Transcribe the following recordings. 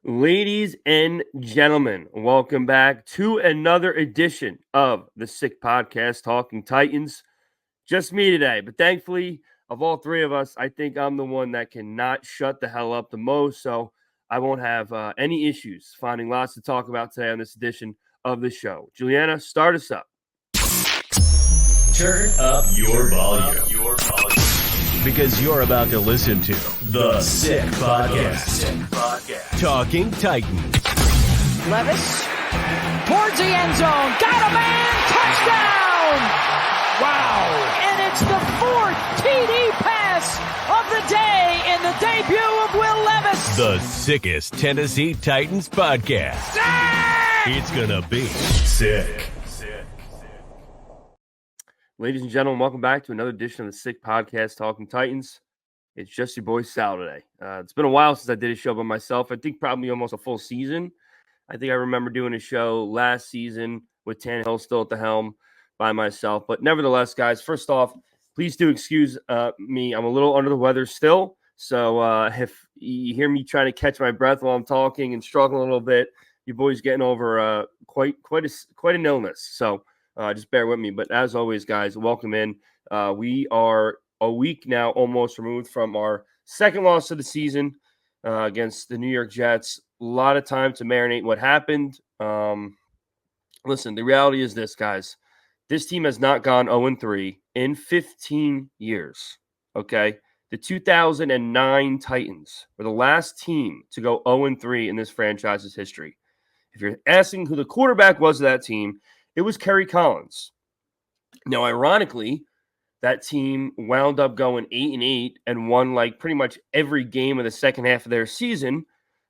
Ladies and gentlemen, welcome back to another edition of the Sick Podcast Talking Titans. Just me today, but thankfully, of all three of us, I think I'm the one that cannot shut the hell up the most, so I won't have any issues finding lots to talk about today on this edition of the show. Juliana, start us up. Turn up your volume. Because you're about to listen to The Sick Podcast. Talking Titans. Levis towards the end zone. Got a man. Touchdown. Wow. And it's the fourth TD pass of the day in the debut of Will Levis. The sickest Tennessee Titans podcast. Sick! It's gonna be sick. Ladies and gentlemen, welcome back to another edition of the Sick Podcast Talking Titans. It's just your boy Sal today. It's been a while since I did a show by myself. I think probably almost a full season. I think I remember doing a show last season with Tannehill still at the helm by myself. But nevertheless, guys, first off, please do excuse me. I'm a little under the weather still. So if you hear me trying to catch my breath while I'm talking and struggling a little bit, your boy's getting over quite an illness. So just bear with me. But as always, guys, welcome in. We are a week now almost removed from our second loss of the season against the New York Jets. A lot of time to marinate what happened. Listen, the reality is this, guys. This team has not gone 0-3 in 15 years, okay? The 2009 Titans were the last team to go 0-3 in this franchise's history. If you're asking who the quarterback was of that team, it was Kerry Collins. Now, ironically, that team wound up going 8-8 and won like pretty much every game of the second half of their season.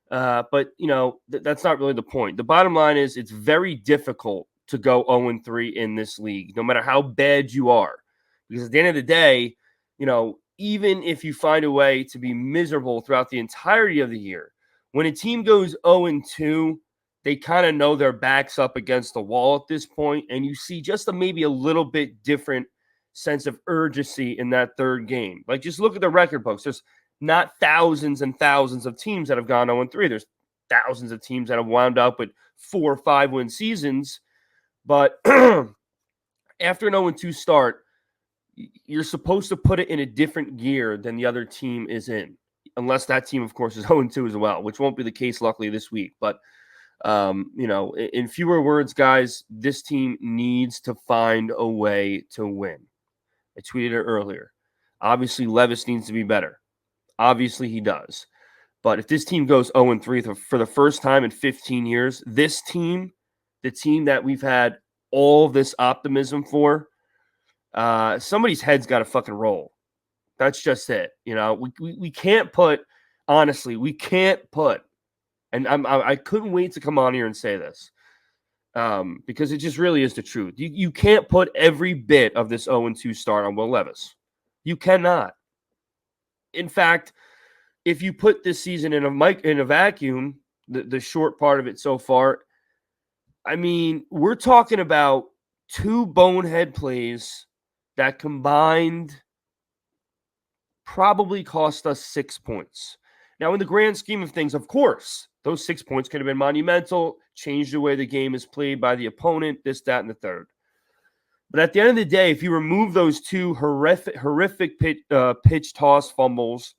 But, you know, that's not really the point. The bottom line is it's very difficult to go 0-3 in this league, no matter how bad you are. Because at the end of the day, you know, even if you find a way to be miserable throughout the entirety of the year, when a team goes 0-2, they kind of know their back's up against the wall at this point, and you see just maybe a little bit different sense of urgency in that third game. Like, just look at the record books. There's not thousands and thousands of teams that have gone 0-3. There's thousands of teams that have wound up with 4 or 5 win seasons. But after an 0-2 start, you're supposed to put it in a different gear than the other team is in, unless that team, of course, is 0-2 as well, which won't be the case, luckily, this week. But you know, in fewer words, guys, this team needs to find a way to win. I tweeted it earlier. Obviously, Levis needs to be better. Obviously, he does. But if this team goes 0-3 for the first time in 15 years, this team, the team that we've had all this optimism for, somebody's head's got to fucking roll. That's just it. You know, we can't put, honestly, we can't put, and I couldn't wait to come on here and say this because it just really is the truth. You can't put every bit of this 0-2 start on Will Levis. You cannot. In fact, if you put this season in a vacuum, the short part of it so far, I mean, we're talking about 2 bonehead plays that combined probably cost us 6 points. Now, in the grand scheme of things, of course, those 6 points could have been monumental, changed the way the game is played by the opponent, this, that, and the third. But at the end of the day, if you remove those 2 horrific pitch toss fumbles,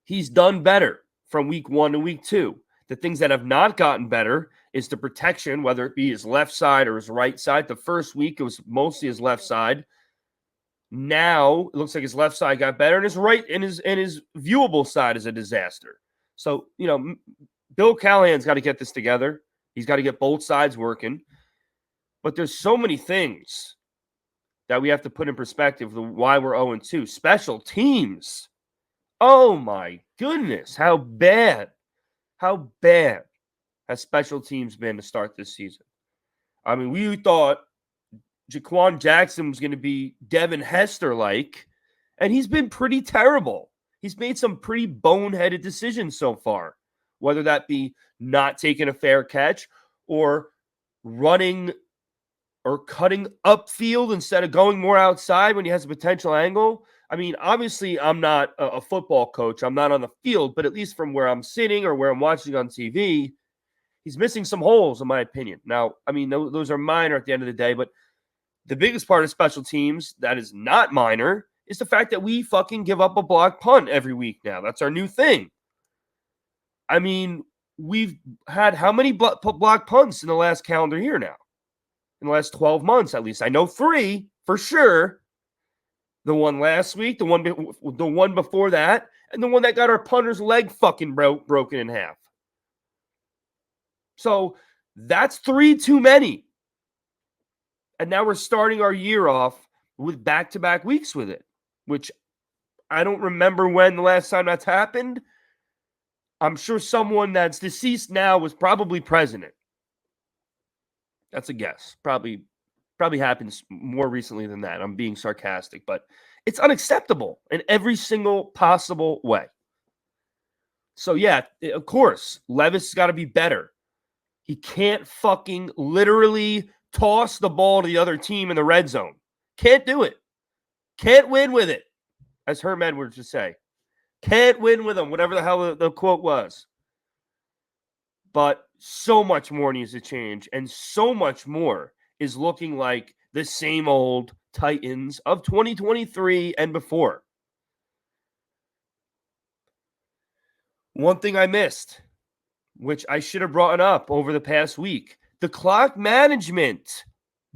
he's done better from week 1 to week 2. The things that have not gotten better is the protection, whether it be his left side or his right side. The first week, it was mostly his left side. Now it looks like his left side got better, and his right and his viewable side is a disaster. So, you know, Bill Callahan's got to get this together. He's got to get both sides working. But there's so many things that we have to put in perspective of why we're 0-2. Special teams. Oh my goodness, how bad has special teams been to start this season? I mean, we thought Jaquan Jackson was going to be Devin Hester-like, and he's been pretty terrible. He's made some pretty boneheaded decisions so far, whether that be not taking a fair catch or running or cutting upfield instead of going more outside when he has a potential angle. I mean, obviously, I'm not a football coach. I'm not on the field, but at least from where I'm sitting or where I'm watching on TV, he's missing some holes, in my opinion. Now, I mean, those are minor at the end of the day, but the biggest part of special teams that is not minor is the fact that we fucking give up a block punt every week now. That's our new thing. I mean, we've had how many block punts in the last calendar year now? In the last 12 months, at least. I know 3 for sure. The one last week, the one before that, and the one that got our punter's leg fucking broken in half. So that's 3 too many. And now we're starting our year off with back-to-back weeks with it, which I don't remember when the last time that's happened. I'm sure someone that's deceased now was probably president. That's a guess. Probably happens more recently than that. I'm being sarcastic, but it's unacceptable in every single possible way. So yeah, of course, Levis has got to be better. He can't fucking literally toss the ball to the other team in the red zone. Can't do it. Can't win with it, as Herm Edwards would say. Can't win with them, whatever the hell the quote was. But so much more needs to change, and so much more is looking like the same old Titans of 2023 and before. One thing I missed, which I should have brought up over the past week, the clock management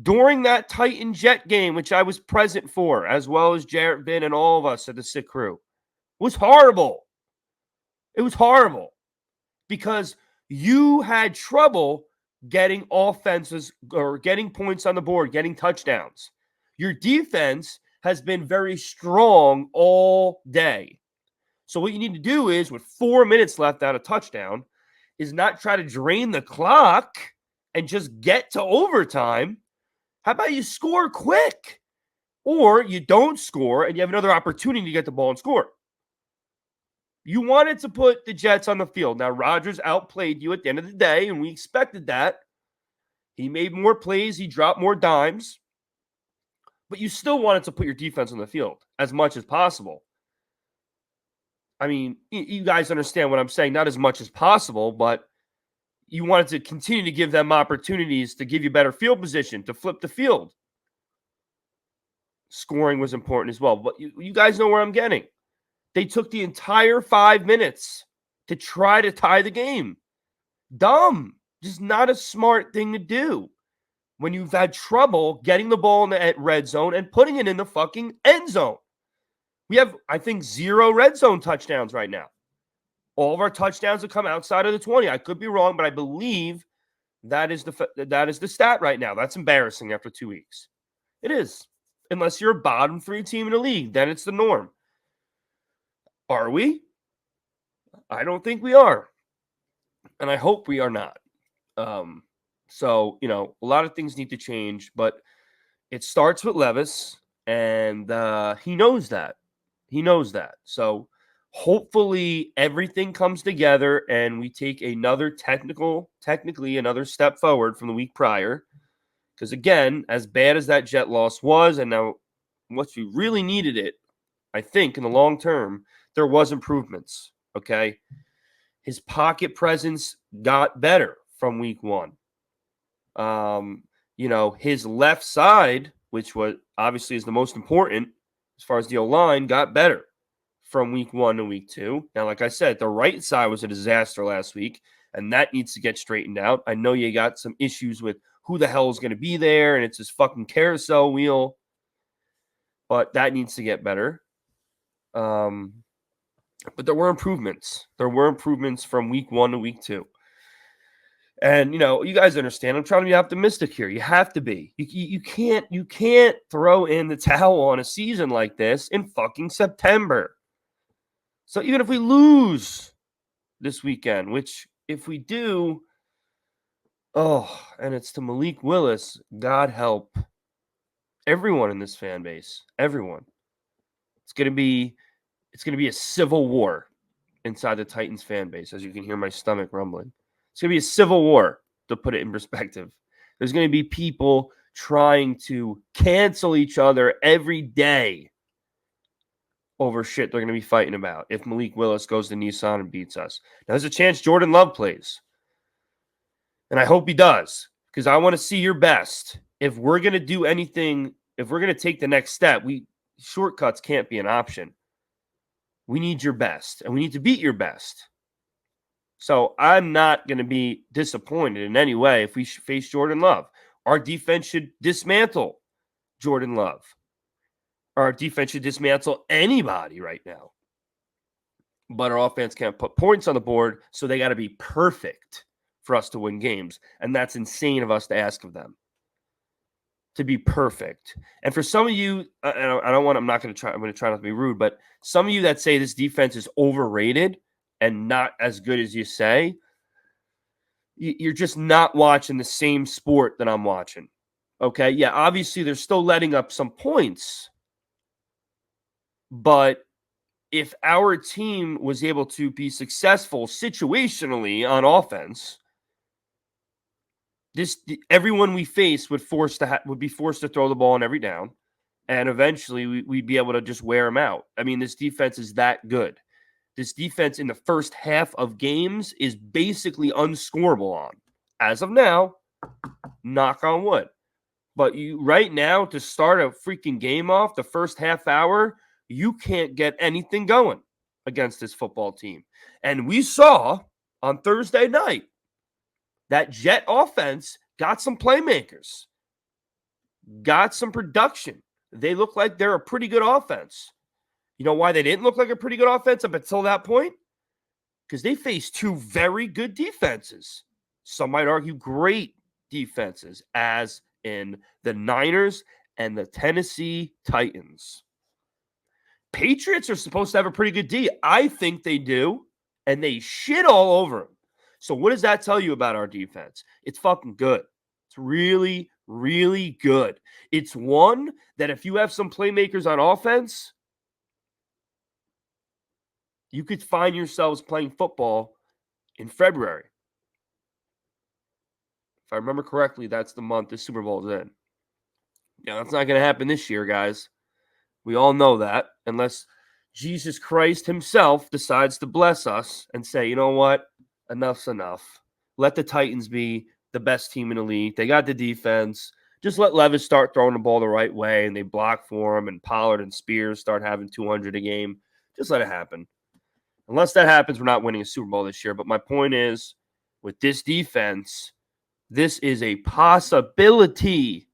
during that Titan Jet game, which I was present for, as well as Jarrett Vinn and all of us at the Sick Crew, was horrible. It was horrible because you had trouble getting offenses or getting points on the board, getting touchdowns. Your defense has been very strong all day. So what you need to do is, with 4 minutes left out of touchdown, is not try to drain the clock and just get to overtime. How about you score quick? Or you don't score and you have another opportunity to get the ball and score. You wanted to put the Jets on the field. Now, Rodgers outplayed you at the end of the day, and we expected that. He made more plays. He dropped more dimes. But you still wanted to put your defense on the field as much as possible. I mean, you guys understand what I'm saying. Not as much as possible, but you wanted to continue to give them opportunities to give you better field position, to flip the field. Scoring was important as well. But you guys know where I'm getting. They took the entire 5 minutes to try to tie the game. Dumb. Just not a smart thing to do when you've had trouble getting the ball in the red zone and putting it in the fucking end zone. We have, I think, 0 red zone touchdowns right now. All of our touchdowns have come outside of the 20. I could be wrong, but I believe that is the stat right now. That's embarrassing after 2 weeks. It is. Unless you're a bottom 3 team in the league, then it's the norm. Are we? I don't think we are. And I hope we are not. So, a lot of things need to change, but it starts with Levis, and he knows that. He knows that. So hopefully everything comes together and we take technically another step forward from the week prior. Because again, as bad as that Jet loss was, and now once we really needed it, I think in the long term, there was improvements. Okay. His pocket presence got better from week 1. His left side, which was obviously is the most important as far as the O-line, got better from week 1 to week 2. Now, like I said, the right side was a disaster last week, and that needs to get straightened out. I know you got some issues with who the hell is going to be there, and it's this fucking carousel wheel, but that needs to get better. But there were improvements. There were improvements from week 1 to week 2. And, you guys understand, I'm trying to be optimistic here. You have to be. You can't throw in the towel on a season like this in fucking September. So even if we lose this weekend, which if we do, and it's to Malik Willis, God help everyone in this fan base, everyone. It's going to be a civil war inside the Titans fan base, as you can hear my stomach rumbling. It's going to be a civil war, to put it in perspective. There's going to be people trying to cancel each other every day over shit they're going to be fighting about if Malik Willis goes to Nissan and beats us. Now, there's a chance Jordan Love plays. And I hope he does, because I want to see your best. If we're going to do anything, if we're going to take the next step, shortcuts can't be an option. We need your best, and we need to beat your best. So I'm not going to be disappointed in any way if we face Jordan Love. Our defense should dismantle Jordan Love. Our defense should dismantle anybody right now. But our offense can't put points on the board, so they got to be perfect for us to win games. And that's insane of us to ask of them, to be perfect. And for some of you, I'm going to try not to be rude, but some of you that say this defense is overrated and not as good as you say, you're just not watching the same sport that I'm watching. Okay? Yeah, obviously they're still letting up some points. But if our team was able to be successful situationally on offense, everyone we face would be forced to throw the ball on every down, and eventually we'd be able to just wear them out. I mean, this defense is that good. This defense in the first half of games is basically unscorable on. As of now, knock on wood. But right now, to start a freaking game off, the first half hour, you can't get anything going against this football team. And we saw on Thursday night that Jet offense got some playmakers, got some production. They look like they're a pretty good offense. You know why they didn't look like a pretty good offense up until that point? Because they faced two very good defenses. Some might argue great defenses, as in the Niners and the Tennessee Titans. Patriots are supposed to have a pretty good D. I think they do, and they shit all over them. So what does that tell you about our defense? It's fucking good. It's really, really good. It's one that if you have some playmakers on offense, you could find yourselves playing football in February. If I remember correctly, that's the month the Super Bowl is in. Yeah, that's not going to happen this year, guys. We all know that, unless Jesus Christ himself decides to bless us and say, you know what? Enough's enough. Let the Titans be the best team in the league. They got the defense. Just let Levis start throwing the ball the right way, and they block for him, and Pollard and Spears start having 200 a game. Just let it happen. Unless that happens, we're not winning a Super Bowl this year. But my point is, with this defense, this is a possibility.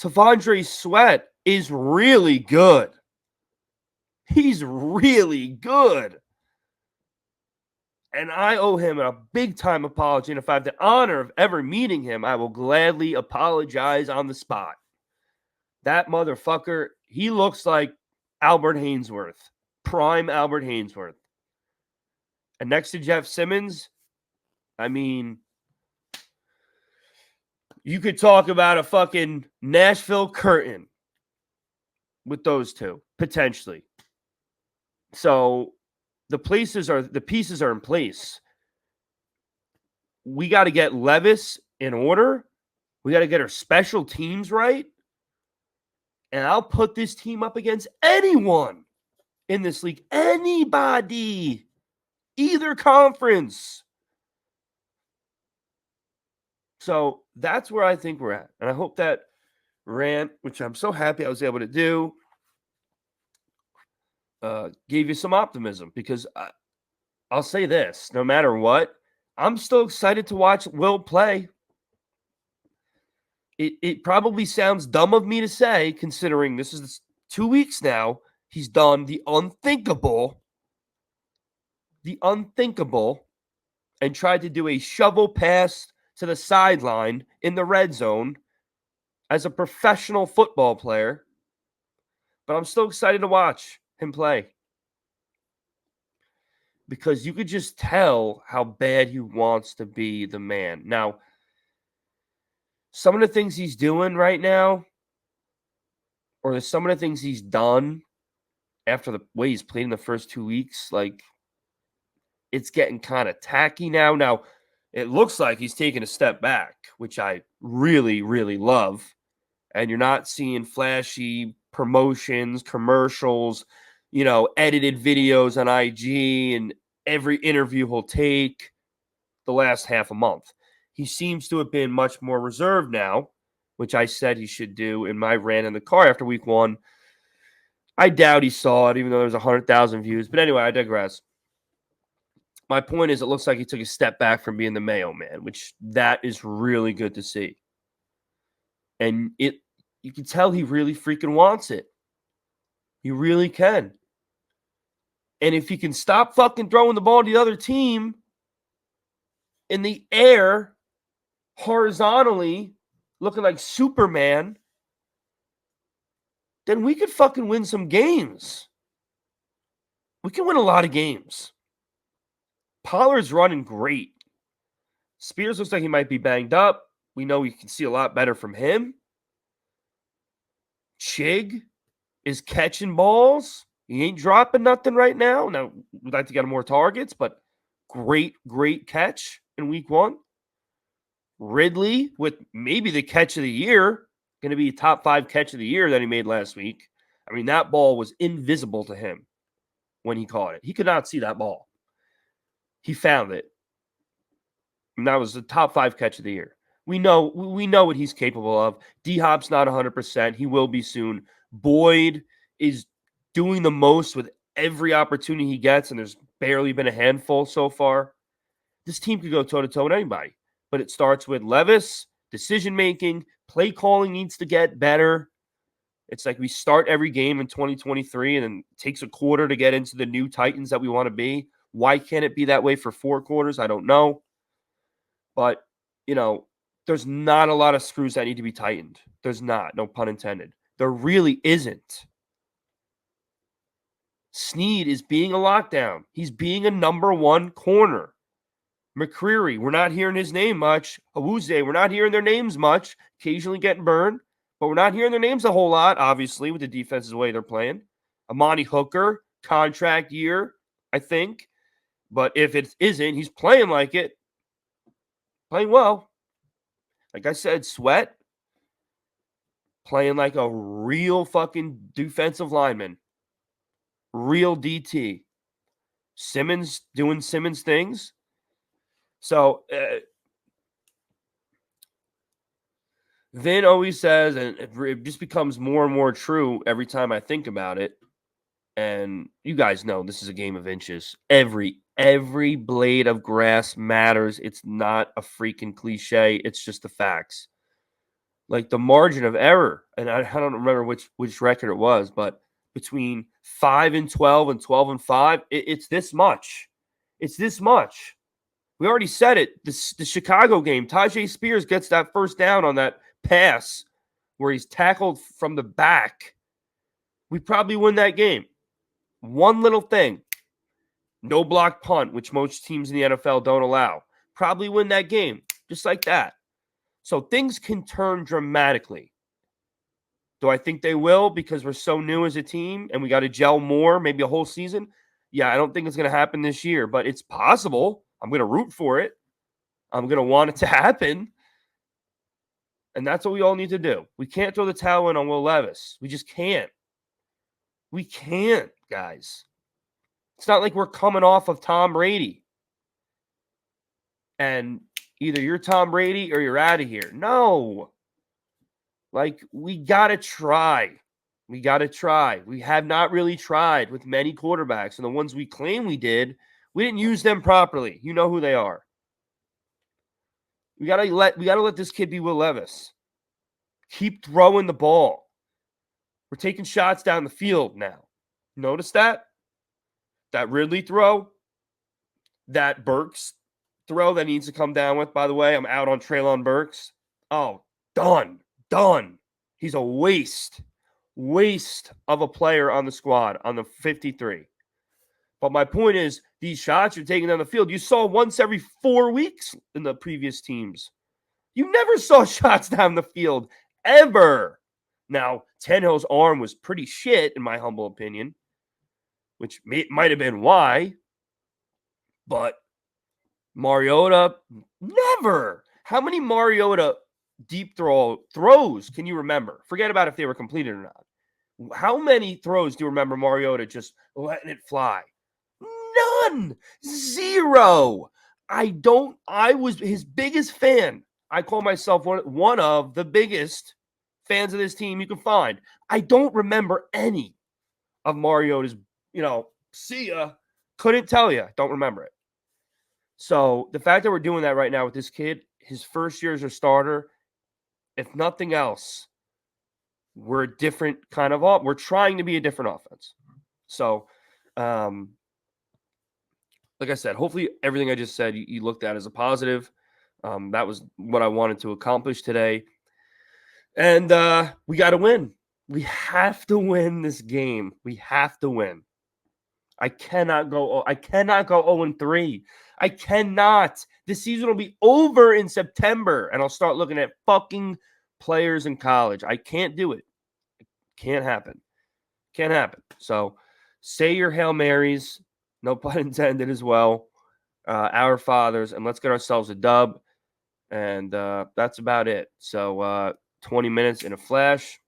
T'Vondre Sweat is really good. He's really good. And I owe him a big-time apology. And if I have the honor of ever meeting him, I will gladly apologize on the spot. That motherfucker, he looks like Albert Hainsworth. Prime Albert Hainsworth. And next to Jeff Simmons, I mean, you could talk about a fucking Nashville curtain with those two, potentially. So the pieces are in place. We got to get Levis in order. We got to get our special teams right. And I'll put this team up against anyone in this league. Anybody. Either conference. So that's where I think we're at. And I hope that rant, which I'm so happy I was able to do, gave you some optimism, because I'll say this, no matter what, I'm still excited to watch Will play. It probably sounds dumb of me to say, considering this is 2 weeks now. He's done the unthinkable, and tried to do a shovel pass to the sideline in the red zone as a professional football player. But I'm still excited to watch him play, because you could just tell how bad he wants to be the man. Now, some of the things he's doing right now, or some of the things he's done after the way he's played in the first 2 weeks, like, it's getting kind of tacky now. Now, it looks like he's taking a step back, which I really, really love. And you're not seeing flashy promotions, commercials. edited videos on IG and every interview he'll take the last half a month. He seems to have been much more reserved now, which I said he should do in my rant in the car after week 1. I doubt he saw it, even though there's 100,000 views. But anyway, I digress. My point is, it looks like he took a step back from being the Mayo man, which that is really good to see. And you can tell he really freaking wants it. He really can. And if he can stop fucking throwing the ball to the other team in the air, horizontally, looking like Superman, then we could fucking win some games. We can win a lot of games. Pollard's running great. Spears looks like he might be banged up. We know we can see a lot better from him. Chig is catching balls. He ain't dropping nothing right now. Now, we'd like to get him more targets, but great catch in week 1. Ridley with maybe the catch of the year. Going to be a top 5 catch of the year that he made last week. I mean, that ball was invisible to him when he caught it. He could not see that ball. He found it. And that was the top 5 catch of the year. We know what he's capable of. D-Hop's not 100%. He will be soon. Boyd is doing the most with every opportunity he gets, and there's barely been a handful so far. This team could go toe-to-toe with anybody. But it starts with Levis, decision-making, play calling needs to get better. It's like we start every game in 2023, and then it takes a quarter to get into the new Titans that we want to be. Why can't it be that way for 4 quarters? I don't know. But, there's not a lot of screws that need to be tightened. There's not, no pun intended. There really isn't. Snead is being a lockdown. He's being a number 1 corner. McCreary, we're not hearing his name much. Awuzie, we're not hearing their names much. Occasionally getting burned, but we're not hearing their names a whole lot, obviously, with the defense's way they're playing. Amani Hooker, contract year, I think. But if it isn't, he's playing like it. Playing well. Like I said, Sweat, playing like a real fucking defensive lineman. Real DT. Simmons doing Simmons things. So, Vin always says, and it just becomes more and more true every time I think about it, and you guys know this is a game of inches. Every blade of grass matters. It's not a freaking cliche. It's just the facts. Like the margin of error, and I don't remember which record it was, but between 5-12 and 12-5, it's this much. It's this much. We already said it. The Chicago game, Tajay Spears gets that first down on that pass where he's tackled from the back. We probably win that game. One little thing. No block punt, which most teams in the NFL don't allow. Probably win that game. Just like that. So things can turn dramatically. Do I think they will because we're so new as a team and we got to gel more, maybe a whole season? Yeah, I don't think it's going to happen this year, but it's possible. I'm going to root for it. I'm going to want it to happen. And that's what we all need to do. We can't throw the towel in on Will Levis. We just can't. We can't, guys. It's not like we're coming off of Tom Brady. And either you're Tom Brady or you're out of here. No. Like, we got to try. We got to try. We have not really tried with many quarterbacks. And the ones we claim we did, we didn't use them properly. You know who they are. We gotta let this kid be Will Levis. Keep throwing the ball. We're taking shots down the field now. Notice that? That Ridley throw, that Burks throw that needs to come down with, by the way. I'm out on Treylon Burks. Oh, done. He's a waste of a player on the squad, on the 53. But my point is, these shots you're taking down the field, you saw once every 4 weeks in the previous teams. You never saw shots down the field, ever. Now, Tannehill's arm was pretty shit, in my humble opinion, which might have been why. But Mariota, never. How many Mariota deep throws can you remember? Forget about if they were completed or not. How many throws do you remember Mariota just letting it fly? None. Zero. I was his biggest fan. I call myself one of the biggest fans of this team you can find. I don't remember any of Mariota's, see ya. Couldn't tell you. Don't remember it. So the fact that we're doing that right now with this kid, his first year as a starter, if nothing else, we're a different kind of we're trying to be a different offense. So, like I said, hopefully everything I just said you looked at as a positive. That was what I wanted to accomplish today. And we got to win. We have to win this game. We have to win. I cannot go 0-3. I cannot. This season will be over in September, and I'll start looking at fucking players in college. I can't do it. It can't happen. Can't happen. So say your Hail Marys, no pun intended as well, our fathers, and let's get ourselves a dub. And that's about it. So 20 minutes in a flash,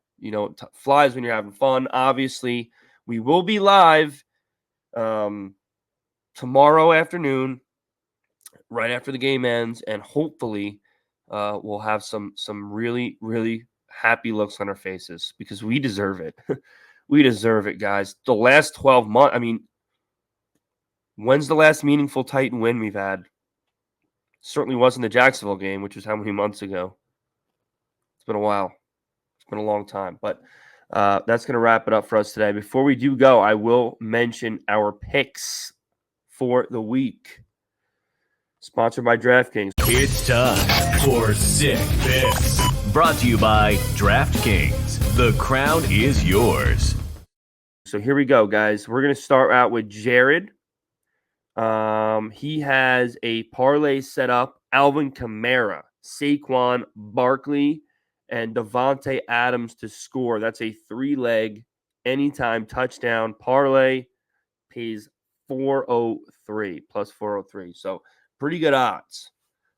flies when you're having fun. Obviously, we will be live tomorrow afternoon, right after the game ends, and hopefully we'll have some really, really happy looks on our faces because we deserve it. We deserve it, guys. The last 12 months, I mean, when's the last meaningful Titan win we've had? Certainly wasn't the Jacksonville game, which was how many months ago? It's been a while. It's been a long time. But that's going to wrap it up for us today. Before we do go, I will mention our picks for the week. Sponsored by DraftKings. It's time for Sick Picks. Brought to you by DraftKings. The crown is yours. So here we go, guys. We're going to start out with Jared. He has a parlay set up. Alvin Kamara, Saquon Barkley, and Devontae Adams to score. That's a 3-leg anytime touchdown parlay. Pays 403 plus 403. So pretty good odds.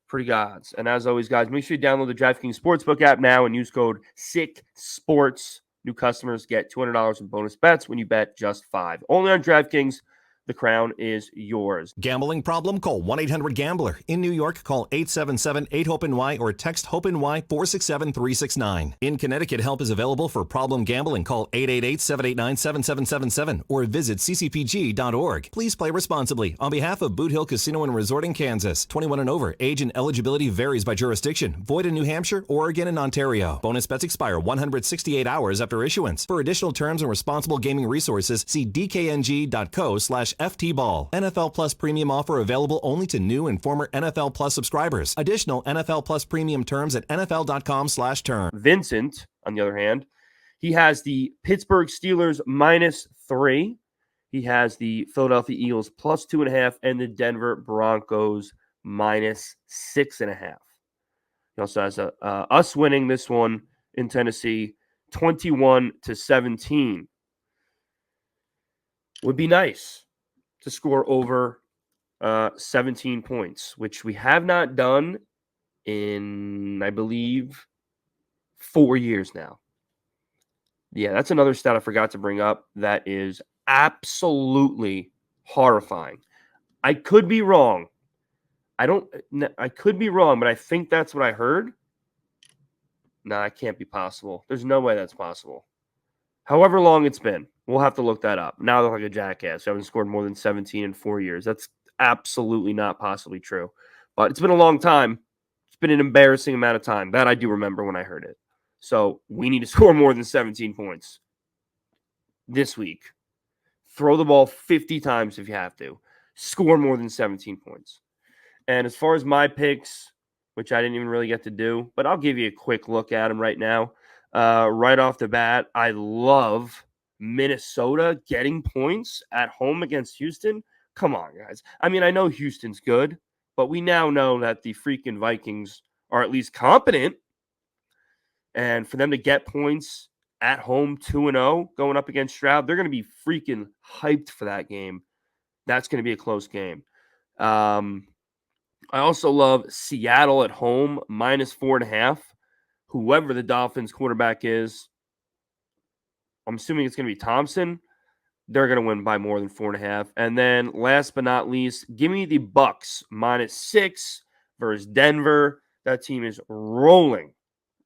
Pretty good odds. And as always, guys, make sure you download the DraftKings Sportsbook app now and use code SICKSPORTS. New customers get $200 in bonus bets when you bet just $5. Only on DraftKings. The crown is yours. Gambling problem? Call 1-800-GAMBLER. In New York, call 877-8-HOPE-NY or text HOPE-NY 467-369. In Connecticut, help is available for problem gambling. Call 888-789-7777 or visit ccpg.org. Please play responsibly. On behalf of Boot Hill Casino and Resort in Kansas, 21 and over, age and eligibility varies by jurisdiction. Void in New Hampshire, Oregon, and Ontario. Bonus bets expire 168 hours after issuance. For additional terms and responsible gaming resources, see dkng.co/FTBall. NFL Plus premium offer available only to new and former NFL Plus subscribers. Additional NFL Plus premium terms at NFL.com/term. Vincent, on the other hand, he has the Pittsburgh Steelers -3. He has the Philadelphia Eagles +2.5 and the Denver Broncos -6.5. He also has us winning this one in Tennessee 21-17. Would be nice to score over 17 points, which we have not done in, I believe, 4 years now. Yeah, that's another stat I forgot to bring up that is absolutely horrifying. I could be wrong. I could be wrong, but I think that's what I heard. Nah, it can't be possible. There's no way that's possible. However long it's been, we'll have to look that up. Now I look like a jackass. I haven't scored more than 17 in 4 years. That's absolutely not possibly true. But it's been a long time. It's been an embarrassing amount of time. That I do remember when I heard it. So we need to score more than 17 points this week. Throw the ball 50 times if you have to. Score more than 17 points. And as far as my picks, which I didn't even really get to do, but I'll give you a quick look at them right now. Right off the bat, I love Minnesota getting points at home against Houston. Come on, guys. I mean, I know Houston's good, but we now know that the freaking Vikings are at least competent. And for them to get points at home 2-0 going up against Stroud, they're going to be freaking hyped for that game. That's going to be a close game. I also love Seattle at home -4.5. Whoever the Dolphins quarterback is, I'm assuming it's going to be Thompson. They're going to win by more than 4.5. And then last but not least, give me the Bucks -6 versus Denver. That team is rolling.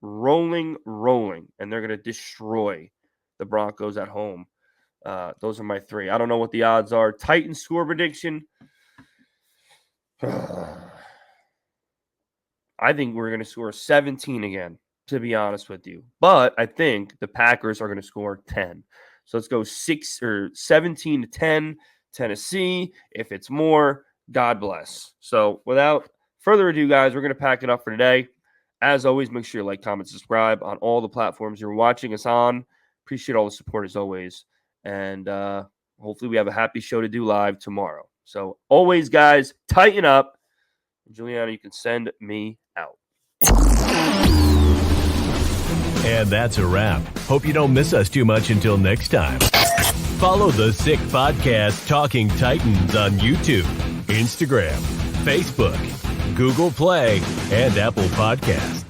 And they're going to destroy the Broncos at home. Those are my 3. I don't know what the odds are. Titans score prediction. I think we're going to score 17 again, to be honest with you. But I think the Packers are going to score 10. So let's go 17-10, Tennessee. If it's more, God bless. So without further ado, guys, we're going to pack it up for today. As always, make sure you like, comment, subscribe on all the platforms you're watching us on. Appreciate all the support as always. And hopefully we have a happy show to do live tomorrow. So always, guys, tighten up. Juliana, you can send me out. And that's a wrap. Hope you don't miss us too much until next time. Follow the Sick Podcast Talking Titans on YouTube, Instagram, Facebook, Google Play, and Apple Podcasts.